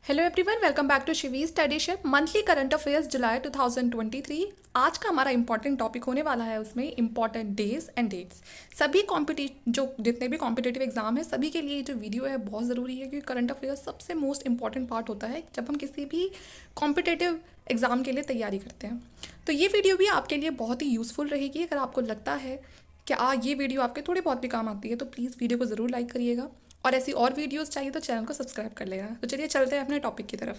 Hello everyone, welcome back to Shivi study ship monthly current affairs July 2023। आज का हमारा important topic होने वाला है, उसमें इंपॉर्टेंट डेज एंड डेट्स। सभी जितने भी कॉम्पिटिटिव एग्जाम है सभी के लिए जो वीडियो है बहुत ज़रूरी है, क्योंकि करंट अफेयर्स सबसे मोस्ट इंपॉर्टेंट पार्ट होता है जब हम किसी भी कॉम्पिटिटिव एग्जाम के लिए तैयारी करते हैं। तो ये वीडियो भी आपके लिए बहुत ही यूज़फुल रहेगी। अगर आपको लगता है कि ये वीडियो आपके थोड़े बहुत भी काम आती है तो प्लीज़ वीडियो को ज़रूर लाइक करिएगा, और ऐसी और वीडियोस चाहिए तो चैनल को सब्सक्राइब कर लेना। तो चलिए चलते हैं अपने टॉपिक की तरफ।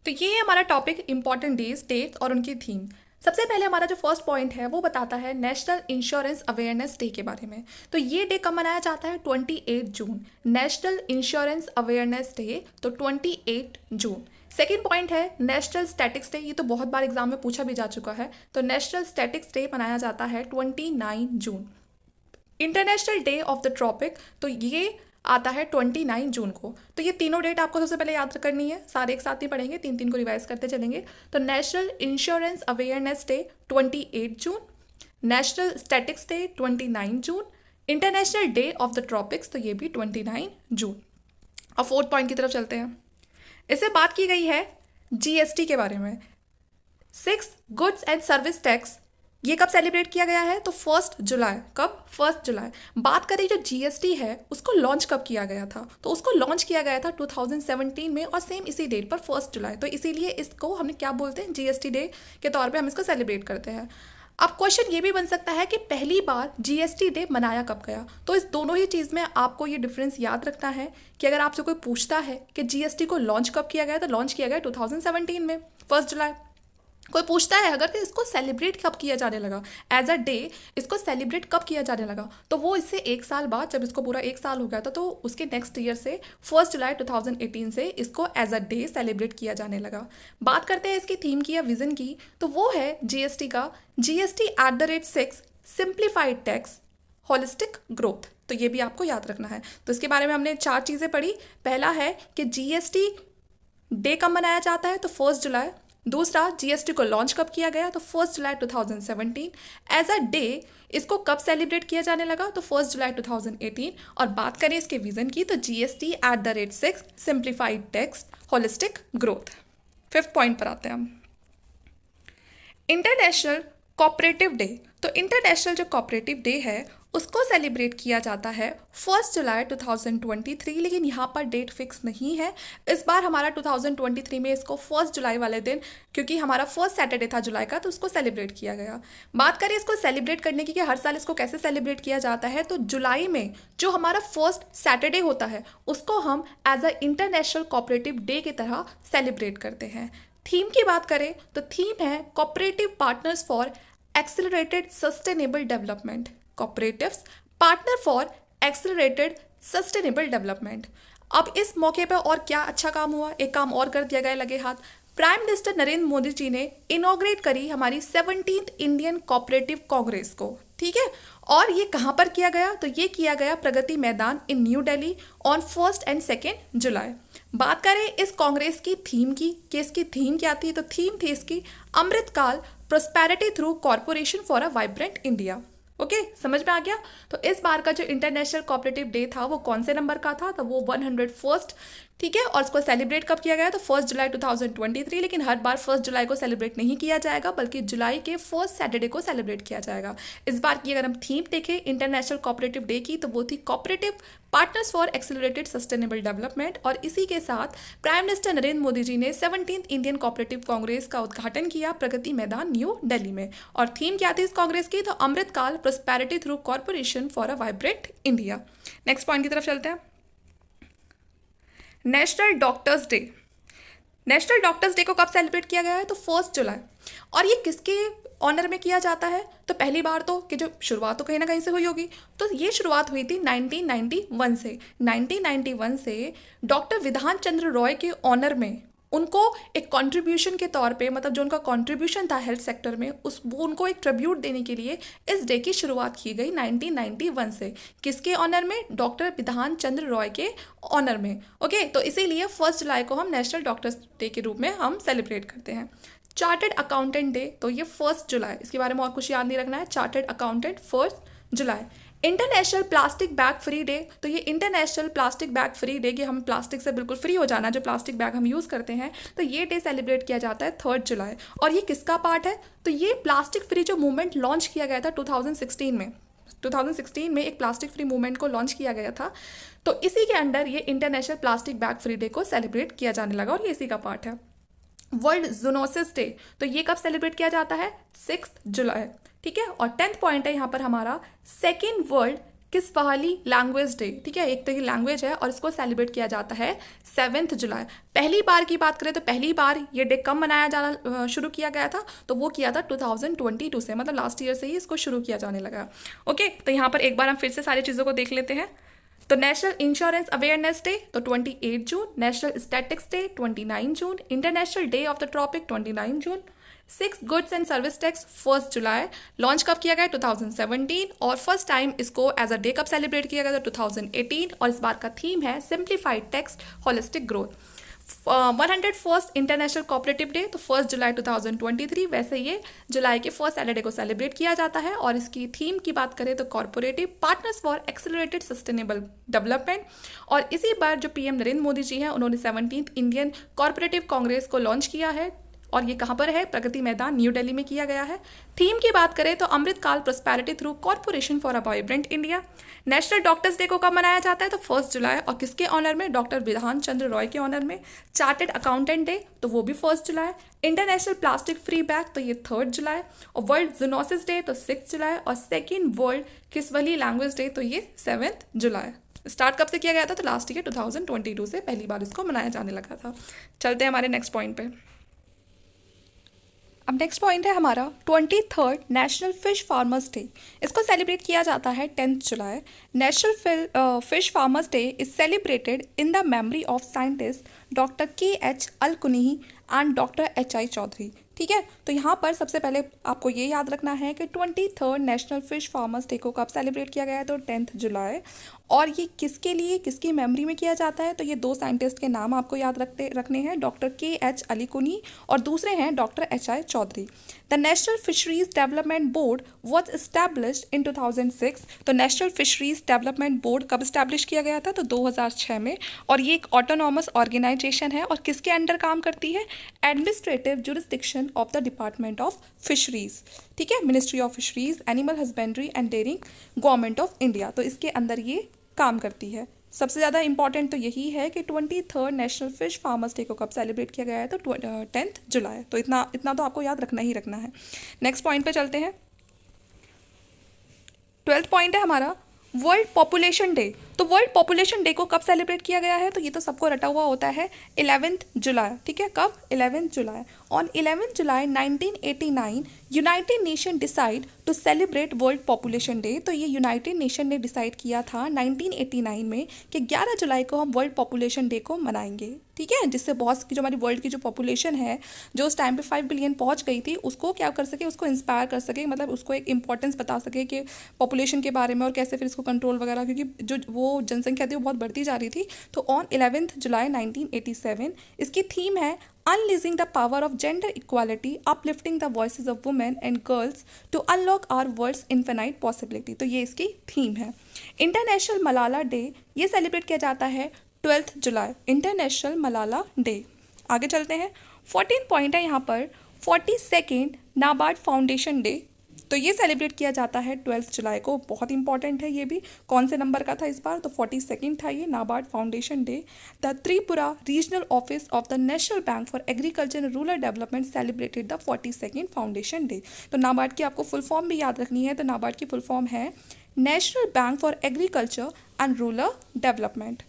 तो ये है हमारा टॉपिक, इंपॉर्टेंट डेज, डेट्स और उनकी थीम। सबसे पहले हमारा जो फर्स्ट पॉइंट है वो बताता है नेशनल इंश्योरेंस अवेयरनेस डे के बारे में। तो ये डे कब मनाया जाता है? 28 जून, नेशनल इंश्योरेंस अवेयरनेस डे, तो 28 जून। सेकेंड पॉइंट है नेशनल स्टैटिक्स डे। ये तो बहुत बार एग्जाम में पूछा भी जा चुका है। तो नेशनल स्टैटिक्स डे मनाया जाता है 29 जून। International day of the tropic, तो ये आता है 29 जून को। तो ये तीनों डेट आपको सबसे पहले याद करनी है, सारे एक साथ ही पढ़ेंगे, तीन तीन को रिवाइज करते चलेंगे। तो नेशनल इंश्योरेंस अवेयरनेस डे 28 जून, नेशनल स्टैटिक्स डे 29 जून, international day of the tropics तो ये भी 29 जून। अब फोर्थ पॉइंट की तरफ चलते हैं। इससे बात की गई है जीएसटी के बारे में। Six goods and service tax, ये कब सेलिब्रेट किया गया है? तो 1 जुलाई। कब? 1 जुलाई। बात करें जो जीएसटी है उसको लॉन्च कब किया गया था? तो उसको लॉन्च किया गया था 2017 में, और सेम इसी डेट पर 1 जुलाई। तो इसीलिए इसको हमने क्या बोलते हैं, जीएसटी डे के तौर पे हम इसको सेलिब्रेट करते हैं। अब क्वेश्चन ये भी बन सकता है कि पहली बार जीएसटी डे मनाया कब गया? तो इस दोनों ही चीज़ में आपको ये डिफरेंस याद रखना है कि अगर आपसे कोई पूछता है कि जीएसटी को लॉन्च कब किया गया, तो लॉन्च किया गया 2017 में, 1 जुलाई। कोई पूछता है अगर कि इसको सेलिब्रेट कब किया जाने लगा, एज अ डे इसको सेलिब्रेट कब किया जाने लगा, तो वो इससे एक साल बाद, जब इसको पूरा एक साल हो गया था, तो उसके नेक्स्ट ईयर से 1 जुलाई 2018 से इसको एज अ डे सेलिब्रेट किया जाने लगा। बात करते हैं इसकी थीम की या विजन की, तो वो है जीएसटी का GST@6 simplified tax holistic growth. तो ये भी आपको याद रखना है। तो इसके बारे में हमने 4 चीज़ें पढ़ी। पहला है कि जीएसटी डे कब मनाया जाता है, तो 1 जुलाई। दूसरा, जीएसटी को लॉन्च कब किया गया, तो 1 जुलाई 2017। एज अ डे इसको कब सेलिब्रेट किया जाने लगा, तो 1 जुलाई 2018। और बात करें इसके विजन की, तो GST@6 simplified tax holistic growth. Fifth point पर आते हैं हम, इंटरनेशनल कोऑपरेटिव डे। तो इंटरनेशनल जो कोऑपरेटिव डे है उसको सेलिब्रेट किया जाता है 1 जुलाई 2023, लेकिन यहाँ पर डेट फिक्स नहीं है। इस बार हमारा 2023 में इसको 1 जुलाई वाले दिन, क्योंकि हमारा फर्स्ट सैटरडे था जुलाई का, तो उसको सेलिब्रेट किया गया। बात करें इसको सेलिब्रेट करने की कि हर साल इसको कैसे सेलिब्रेट किया जाता है, तो जुलाई में जो हमारा फर्स्ट सैटरडे होता है उसको हम as a international cooperative day की तरह सेलिब्रेट करते हैं। थीम की बात करें तो थीम है cooperative partners for accelerated sustainable development. Cooperatives partner for accelerated sustainable development. अब इस मौके पर और क्या अच्छा काम हुआ, एक काम और कर दिया गया लगे हाथ। प्राइम मिनिस्टर नरेंद्र मोदी जी ने इनॉग्रेट करी हमारी 17th इंडियन कोऑपरेटिव कांग्रेस को, ठीक है। और ये कहाँ पर किया गया, तो ये किया गया प्रगति मैदान इन न्यू दिल्ली ऑन 1 और 2 जुलाई। बात करें इस कांग्रेस की थीम की कि इसकी थीम क्या थी, तो थीम थी इसकी Amritkaal prosperity through corporation for a vibrant India. Okay, समझ में आ गया। तो इस बार का जो इंटरनेशनल कोऑपरेटिव डे था वो कौन से नंबर का था, तो वो 101st, ठीक है। और इसको सेलिब्रेट कब किया गया, तो 1 जुलाई 2023। लेकिन हर बार 1 जुलाई को सेलिब्रेट नहीं किया जाएगा, बल्कि जुलाई के फर्स्ट सैटरडे को सेलिब्रेट किया जाएगा। इस बार की अगर हम थीम देखें इंटरनेशनल कोऑपरेटिव डे की, तो वो थी cooperative partners for accelerated sustainable development. और इसी के साथ प्राइम मिनिस्टर नरेंद्र मोदी जी ने 17th इंडियन कोऑपरेटिव कांग्रेस का उद्घाटन किया प्रगति मैदान न्यू दिल्ली में। और थीम क्या थी इस कांग्रेस की, तो Amritkaal prosperity through corporation for a vibrant India. Next point की तरफ चलते हैं, national doctors day. National doctors day को कब सेलिब्रेट किया गया है, तो 1 जुलाई। और ये किसके ऑनर में किया जाता है, तो पहली बार तो कि जो शुरुआत तो कहीं ना कहीं से हुई होगी, तो ये शुरुआत हुई थी 1991 से। 1991 से डॉक्टर विधान चंद्र रॉय के ऑनर में उनको एक कंट्रीब्यूशन के तौर पे, मतलब जो उनका कंट्रीब्यूशन था हेल्थ सेक्टर में, वो उनको एक ट्रिब्यूट देने के लिए इस डे की शुरुआत की गई 1991 से। किसके ऑनर में, डॉक्टर विधान चंद्र रॉय के ऑनर में। ओके, तो इसीलिए 1 जुलाई को हम नेशनल डॉक्टर्स डे के रूप में हम सेलिब्रेट करते हैं। चार्टर्ड अकाउंटेंट डे, तो ये 1 जुलाई, इसके बारे में और कुछ याद नहीं रखना है। चार्टर्ड अकाउंटेंट 1 जुलाई। International plastic bag free day, तो ये international plastic bag free day कि हम प्लास्टिक से बिल्कुल फ्री हो जाना, जो प्लास्टिक बैग हम यूज़ करते हैं, तो ये डे सेलिब्रेट किया जाता है 3 जुलाई। और ये किसका पार्ट है? तो ये प्लास्टिक फ्री जो मूवमेंट लॉन्च किया गया था 2016 में, 2016 में एक प्लास्टिक फ्री मूवमेंट को लॉन्च किया गया था, तो इसी के अंडर ये international plastic bag free day को सेलिब्रेट किया जाने लगा और ये इसी का पार्ट है। वर्ल्ड जूनोसिस डे, तो ये कब सेलिब्रेट किया जाता है? 6 जुलाई। ठीक है, और 10th पॉइंट है यहाँ पर हमारा second world Kiswahili language day. ठीक है, एक तो ये लैंग्वेज है और इसको सेलिब्रेट किया जाता है 7 जुलाई। पहली बार की बात करें तो पहली बार ये डे कब मनाया जाना शुरू किया गया था? तो वो किया था 2022 से, मतलब लास्ट ईयर से ही इसको शुरू किया जाने लगा। ओके, तो यहाँ पर एक बार हम फिर से सारी चीज़ों को देख लेते हैं। तो नेशनल इंश्योरेंस अवेयरनेस डे तो 28 जून, नेशनल स्टैटिक्स डे 29 जून, international day of the tropic 29 जून, 6 गुड्स एंड सर्विस टैक्स 1 जुलाई। लॉन्च कब किया गया? 2017। और फर्स्ट टाइम इसको एज अ डे कब सेलिब्रेट किया गया था? 2018। और इस बार का थीम है simplified text holistic growth. 101st international cooperative day तो 1 जुलाई 2023, वैसे ये जुलाई के फर्स्ट सैटरडे को सेलिब्रेट किया जाता है। और इसकी थीम की बात करें तो corporative partners for accelerated sustainable development. और इसी बार जो पीएम नरेंद्र मोदी जी हैं उन्होंने 17th इंडियन कॉरपोरेटिव कांग्रेस को लॉन्च किया है, और ये कहाँ पर है? प्रगति मैदान न्यू दिल्ली में किया गया है। थीम की बात करें तो Amritkaal prosperity through corporation for a vibrant India. National doctors day को कब मनाया जाता है? तो 1 जुलाई, और किसके ऑनर में? डॉक्टर विधान चंद्र रॉय के ऑनर में। चार्टेड अकाउंटेंट डे तो वो भी 1 जुलाई। इंटरनेशनल प्लास्टिक फ्री बैग तो ये 3 जुलाई। और वर्ल्ड जूनोसिस डे तो 6 जुलाई। और second world Kiswahili language day तो ये 7 जुलाई। स्टार्ट कब से किया गया था? तो लास्ट ईयर 2022 से पहली बार इसको मनाया जाने लगा था। चलते हैं हमारे नेक्स्ट पॉइंट पे। अब नेक्स्ट पॉइंट है हमारा 23rd national fish farmers day. इसको सेलिब्रेट किया जाता है 10th जुलाई। National fish farmers day is celebrated in the memory of scientist doctor KH Alikunhi and doctor HI Chaudhuri. ठीक है, तो यहाँ पर सबसे पहले आपको ये याद रखना है कि 23rd national fish farmers day को कब सेलिब्रेट किया गया है? तो 10th जुलाई। और ये किसके लिए, किसकी मेमोरी में किया जाता है? तो ये 2 साइंटिस्ट के नाम आपको याद रखने हैं, डॉक्टर KH अलकुनी और दूसरे हैं doctor HI Chaudhary. The national fisheries development board was established in 2006। तो नेशनल फिशरीज डेवलपमेंट बोर्ड कब इस्टेब्लिश किया गया था? तो 2006 में। और ये एक ऑटोनॉमस ऑर्गेनाइजेशन है और किसके अंडर काम करती है? Administrative jurisdiction of the department of fisheries. ठीक है, ministry of fisheries, animal husbandry and dairying, government of India, तो इसके अंदर ये काम करती है। सबसे ज़्यादा इंपॉर्टेंट तो यही है कि 23rd national fish farmers day को कब सेलिब्रेट किया गया है? तो 10th जुलाई। तो इतना तो आपको याद रखना ही रखना है। नेक्स्ट पॉइंट पे चलते हैं। 12th पॉइंट है हमारा वर्ल्ड पॉपुलेशन डे। तो वर्ल्ड पॉपुलेशन डे को कब सेलिब्रेट किया गया है? तो ये तो सबको रटा हुआ होता है 11th जुलाई। ठीक है, कब? 11th July. On 11th July 1989 united nation decide to celebrate world population day. तो ये यूनाइटेड नेशन ने डिसाइड किया था 1989 में कि 11 जुलाई को हम वर्ल्ड पॉपुलेशन डे को मनाएंगे। ठीक है, जिससे बहुत की जो हमारी वर्ल्ड की जो पॉपुलेशन है जो उस टाइम पे 5 बिलियन पहुंच गई थी, उसको क्या कर सके, उसको इंस्पायर कर सके, मतलब उसको एक इंपॉर्टेंस बता सके कि पॉपुलेशन के बारे में और कैसे फिर इसको कंट्रोल वगैरह, क्योंकि जो वो जनसंख्या थी वो बहुत बढ़ती जा रही थी। तो ऑन 11th जुलाई 1987 इसकी थीम है Unleashing the power of gender equality, uplifting the voices of women and girls to unlock our world's infinite possibility। तो ये इसकी थीम है। इंटरनेशनल मलाला डे ये सेलिब्रेट किया जाता है 12th जुलाई, इंटरनेशनल मलाला डे। आगे चलते हैं। 14 पॉइंट है यहाँ पर 42nd नाबार्ड फाउंडेशन डे। तो ये सेलिब्रेट किया जाता है 12th जुलाई को। बहुत इंपॉर्टेंट है ये भी। कौन से नंबर का था इस बार? तो 42nd था ये NABARD foundation day. The Tripura regional office of the national bank for agriculture and rural development celebrated the 42nd foundation day. तो नाबार्ड की आपको फुल फॉर्म भी याद रखनी है। तो नाबार्ड की फुल फॉर्म है national bank for agriculture and rural development.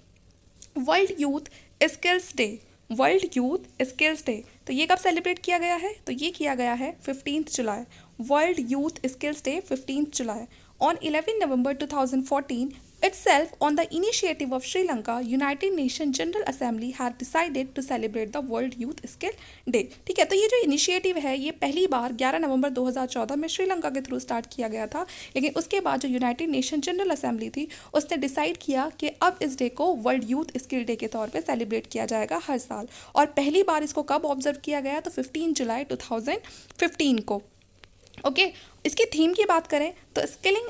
World youth skills day, world youth skills day, तो ये कब सेलिब्रेट किया गया है? तो ये किया गया है 15th July. World youth skills day 15th July. On 11 November 2014 itself on the initiative of Sri Lanka, United Nations General Assembly had decided to celebrate the World Youth Skill Day। ठीक है, तो ये जो इनिशिएटिव है ये पहली बार 11 नवंबर 2014 में श्रीलंका के थ्रू स्टार्ट किया गया था, लेकिन उसके बाद जो यूनाइटेड नेशन जनरल असेंबली थी उसने डिसाइड किया कि अब इस डे को वर्ल्ड यूथ स्किल डे के तौर पे सेलिब्रेट किया जाएगा हर साल। और पहली बार इसको कब ऑब्जर्व किया गया? तो 15 जुलाई 2015 को। ओके, इसकी थीम की बात करें तो skilling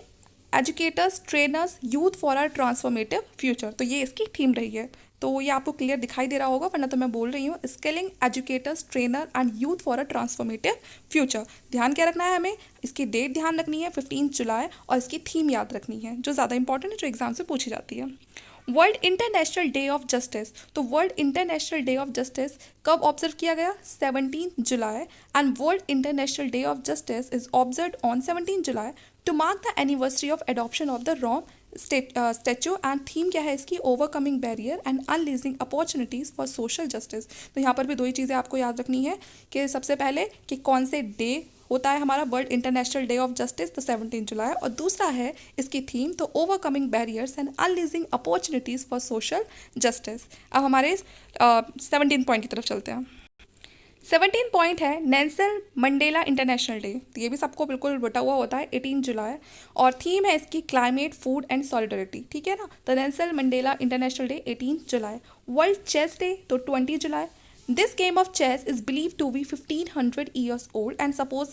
educators, trainers, youth for our transformative future. तो ये इसकी थीम रही है। तो ये आपको क्लियर दिखाई दे रहा होगा, वरना तो मैं बोल रही हूँ, skilling educators, trainer and youth for a transformative future. ध्यान क्या रखना है हमें, इसकी डेट ध्यान रखनी है 15 जुलाई, और इसकी थीम याद रखनी है जो ज़्यादा इंपॉर्टेंट है, जो एग्जाम से पूछी जाती है। World international day of justice. तो world international day of justice कब ऑब्जर्व किया गया, 17 जुलाई। And world international day of justice is observe on 17 July to mark the anniversary of adoption of the Rome statute. And theme क्या है इसकी, overcoming barrier and unleashing opportunities for social justice. तो यहाँ पर भी दो ही चीज़ें आपको याद रखनी है कि सबसे पहले कि कौन से डे होता है हमारा world international day of justice, तो 17 जुलाई, और दूसरा है इसकी थीम तो overcoming barriers and unleashing opportunities for social justice. अब हमारे 17 पॉइंट की तरफ चलते हैं। 17 पॉइंट है नेल्सन मंडेला इंटरनेशनल डे। तो ये भी सबको बिल्कुल बटा हुआ होता है, 18 जुलाई, और थीम है इसकी क्लाइमेट, फूड एंड सॉलिडरिटी। ठीक है ना, तो Nelson Mandela international day 18 July. World chess day तो 20 जुलाई। This game of chess is believe to be 1500 years old and suppose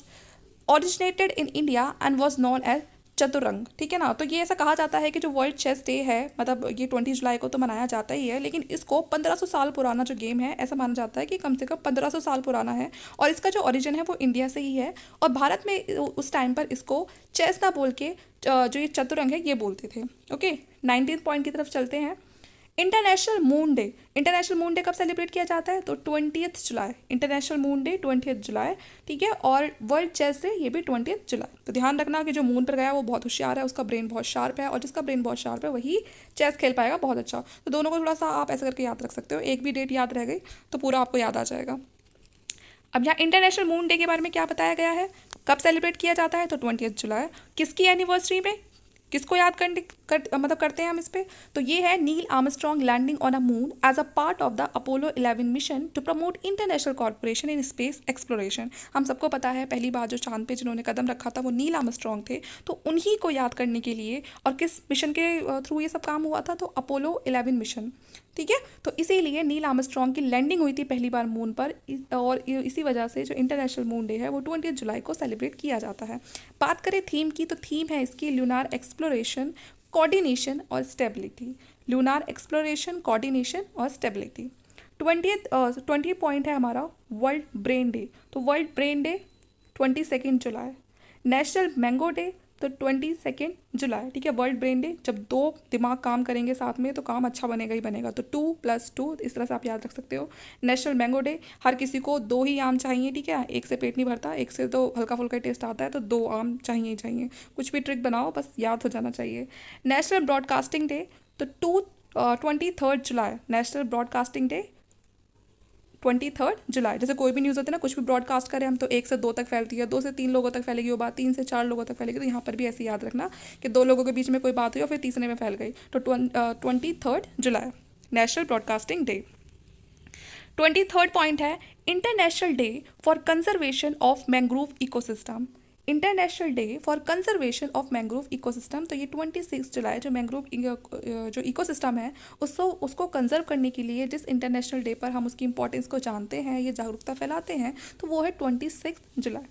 originated in India and was known as Chaturanga. ठीक है ना, तो ये ऐसा कहा जाता है कि जो वर्ल्ड चेस डे है, मतलब ये 20 जुलाई को तो मनाया जाता ही है, लेकिन इसको 1500 साल पुराना जो गेम है, ऐसा माना जाता है कि कम से कम 1500 साल पुराना है, और इसका जो ओरिजिन है वो इंडिया से ही है। और भारत में उस टाइम पर इसको चेस ना बोल के जो ये चतुरंग है ये बोलते थे। ओके, 19 पॉइंट की तरफ चलते हैं। International moon day. International moon day कब सेलिब्रेट किया जाता है, तो 20 जुलाई। इंटरनेशनल मून डे 20 जुलाई। ठीक है, और वर्ल्ड चेस डे ये भी 20 जुलाई। तो ध्यान रखना कि जो मून पर गया वो बहुत होशियार है, उसका ब्रेन बहुत शार्प है, और जिसका ब्रेन बहुत शार्प है वही चेस खेल पाएगा बहुत अच्छा। तो दोनों को थोड़ा सा आप ऐसा करके याद रख सकते हो, एक भी डेट याद रह गई तो पूरा आपको याद आ जाएगा। अब यहाँ इंटरनेशनल मून डे के बारे में क्या बताया गया है, कब सेलिब्रेट किया जाता है, तो 20 जुलाई। किसकी एनिवर्सरी में, किसको याद मतलब करते हैं हम इस पे, तो ये है Neil Armstrong landing on a moon as a part of the Apollo 11 mission to promote international corporation in space exploration. हम सबको पता है पहली बार जो चांद पे जिन्होंने कदम रखा था वो नील आर्मस्ट्रॉन्ग थे, तो उन्हीं को याद करने के लिए, और किस मिशन के थ्रू ये सब काम हुआ था, तो अपोलो 11 मिशन। ठीक है, तो इसीलिए नील आर्मस्ट्रॉन्ग की लैंडिंग हुई थी पहली बार मून पर, और इसी वजह से जो इंटरनेशनल मून डे है वो 20 जुलाई को सेलिब्रेट किया जाता है। बात करें थीम की, तो थीम है इसकी ल्यूनार एक्सप्लोरेशन, कोऑर्डिनेशन और स्टेबिलिटी। ल्यूनार एक्सप्लोरेशन, कोऑर्डिनेशन और स्टेबिलिटी। 20 पॉइंट है हमारा वर्ल्ड ब्रेन डे। तो वर्ल्ड ब्रेन डे 22 जुलाई। नेशनल मैंगो डे तो 22 जुलाई। ठीक है, वर्ल्ड ब्रेन डे, जब दो दिमाग काम करेंगे साथ में तो काम अच्छा बनेगा ही बनेगा, तो 2+2 इस तरह से आप याद रख सकते हो। नेशनल मैंगो डे, हर किसी को 2 ही आम चाहिए। ठीक है, एक से पेट नहीं भरता, एक से तो हल्का फुल्का टेस्ट आता है, तो 2 आम चाहिए ही चाहिए। कुछ भी ट्रिक बनाओ बस याद हो जाना चाहिए। नेशनल ब्रॉडकास्टिंग डे तो 23 जुलाई। नेशनल ब्रॉडकास्टिंग डे 23 जुलाई। जैसे कोई भी न्यूज़ होती है ना, कुछ भी ब्रॉडकास्ट करें हम तो 1 से 2 तक फैलती है, 2 से 3 लोगों तक फैलेगी वो बात, 3 से 4 लोगों तक फैलेगी। तो यहाँ पर भी ऐसे याद रखना कि 2 लोगों के बीच में कोई बात हुई और फिर तीसरे में फैल गई। तो 23 जुलाई नेशनल ब्रॉडकास्टिंग डे। 23 पॉइंट है international day for conservation of mangrove ecosystem. International day for conservation of mangrove ecosystem. तो ये 26 जुलाई जो मैंग्रोव जो इकोसिस्टम है उसको कंजर्व करने के लिए जिस इंटरनेशनल डे पर हम उसकी इंपॉर्टेंस को जानते हैं, ये जागरूकता फैलाते हैं, तो वो है 26 जुलाई।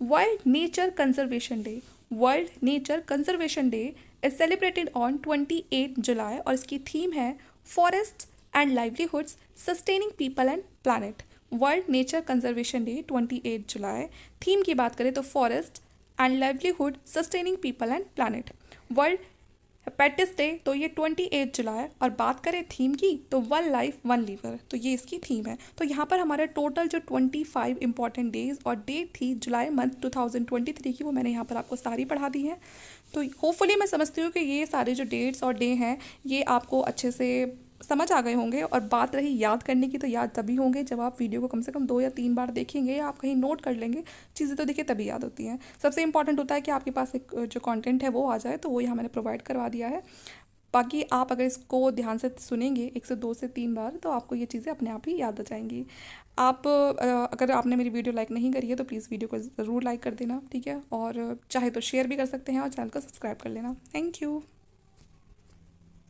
World nature conservation day. World nature conservation day is celebrated on 28 July, और इसकी थीम है forest and livelihoods sustaining people and planet. World nature conservation day 28 July. Theme की बात करें तो forest and livelihood sustaining people and planet. World hepatitis day तो ये 28 July, और बात करें थीम की तो वन लाइफ वन लीवर, तो ये इसकी थीम है। तो यहाँ पर हमारे टोटल जो 25 इंपॉर्टेंट डेज और डेट थी जुलाई मंथ 2023 की, वो मैंने यहाँ पर आपको सारी पढ़ा दी है। तो होपफुली मैं समझती हूँ कि ये सारे जो डेट्स और डे हैं ये आपको अच्छे से समझ आ गए होंगे। और बात रही याद करने की, तो याद तभी होंगे जब आप वीडियो को कम से कम 2 या 3 बार देखेंगे, या आप कहीं नोट कर लेंगे। चीज़ें तो देखिए तभी याद होती हैं। सबसे इंपॉर्टेंट होता है कि आपके पास एक जो कंटेंट है वो आ जाए, तो वो यहाँ मैंने प्रोवाइड करवा दिया है। बाकी आप अगर इसको ध्यान से सुनेंगे 1 से 2 से 3 बार, तो आपको ये चीज़ें अपने आप ही याद आ जाएंगी। आप अगर आपने मेरी वीडियो लाइक नहीं करी है तो प्लीज़ वीडियो को ज़रूर लाइक कर देना। ठीक है, और चाहे तो शेयर भी कर सकते हैं, और चैनल को सब्सक्राइब कर लेना। Thank you.